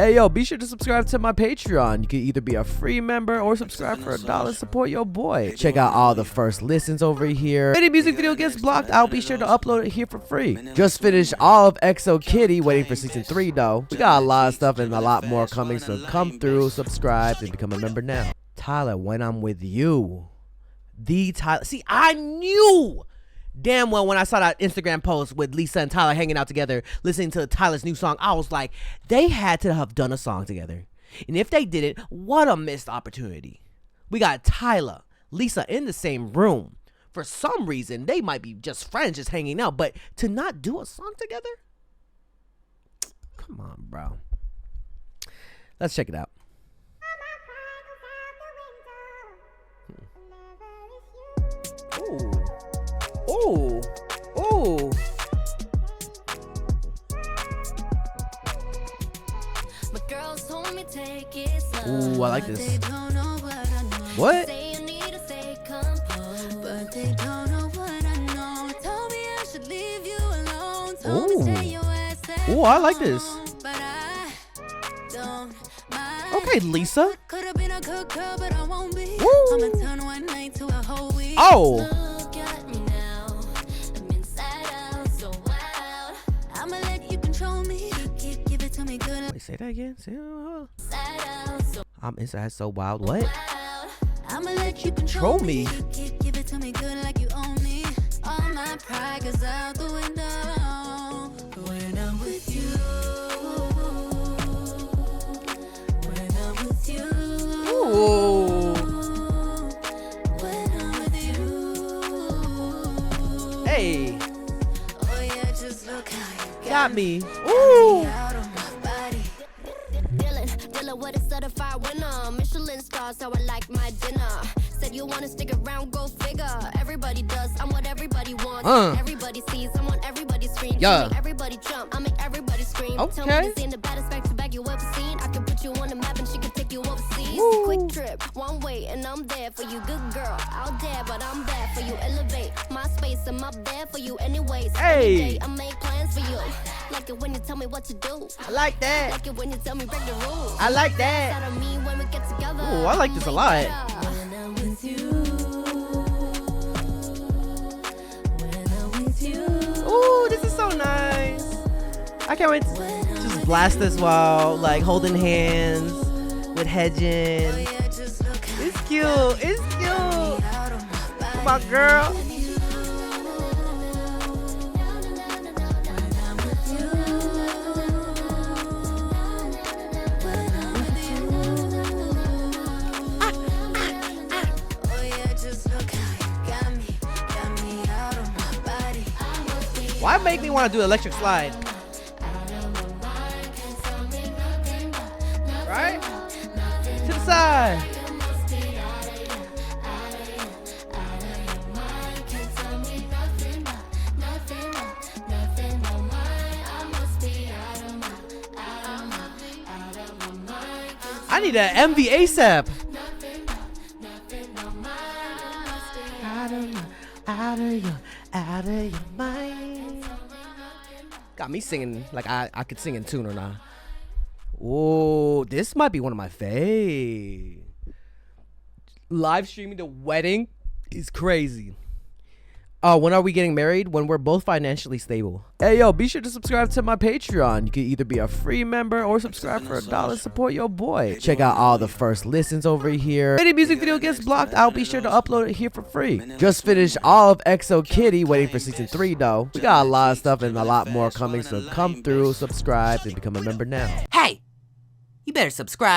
Hey yo, be sure to subscribe to my Patreon. You can either be a free member or subscribe for $1 to support your boy. Check out all the first listens over here. If any music video gets blocked, I'll be sure to upload it here for free. Just finished all of XO Kitty, waiting for season 3 though. We got a lot of stuff and a lot more coming, so come through, subscribe, and become a member now. Tyla, when I'm with you. The Tyla. See, I knew damn well when I saw that Instagram post with Lisa and Tyla hanging out together, listening to Tyla's new song, I was like, they had to have done a song together. And if they didn't, what a missed opportunity. We got Tyla, Lisa in the same room. For some reason, they might be just friends, just hanging out, but to not do a song together? Come on, bro. Let's check it out. Ooh. Ooh. Ooh. Ooh, I like this. What? Ooh. Ooh, I like this. Okay, Lisa. Ooh. Oh. Wait, say that again. Say, I'm inside so wild. What? I'ma let you control me. Give it to me good like you own me. All my pride goes out the window when I'm with you. When I'm with you. Ooh. When I'm with you. Hey. Oh yeah, just look how you got me. Ooh. What a certified winner. Michelin stars, how I like my dinner. Said you wanna stick around, go figure. Everybody does, I'm what everybody wants. Everybody sees, I'm on everybody's screen. Yeah. Make everybody jump, I make everybody scream. Okay. Tell me the baddest back to back you ever seen. I can put you on the map and she can take you overseas. Woo. Quick trip, one way, and I'm there for you. Good girl, out there, but I'm bad for you. Elevate my space, I'm up there for you. Anyways, hey. Every day I make plans for you. Like it when you tell me what to do. I like that. Like it when you tell me break the rules. I like that. Ooh, I like this a lot. Ooh, this is so nice. I can't wait to just blast this while like holding hands with hedging. It's cute. It's cute. Come on, girl. Why make me want to do electric slide? Right? To the side. I need an MV ASAP. Out of your mind. Got me singing like I could sing in tune or not. Oh, this might be one of my faves. Live streaming the wedding is crazy. When are we getting married? When we're both financially stable. Hey yo, be sure to subscribe to my Patreon. You can either be a free member or subscribe for $1 to support your boy. Check out all the first listens over here. If any music video gets blocked, I'll be sure to upload it here for free. Just finished all of XO Kitty, waiting for season 3 though. We got a lot of stuff and a lot more coming, so come through, subscribe, and become a member now. Hey, you better subscribe.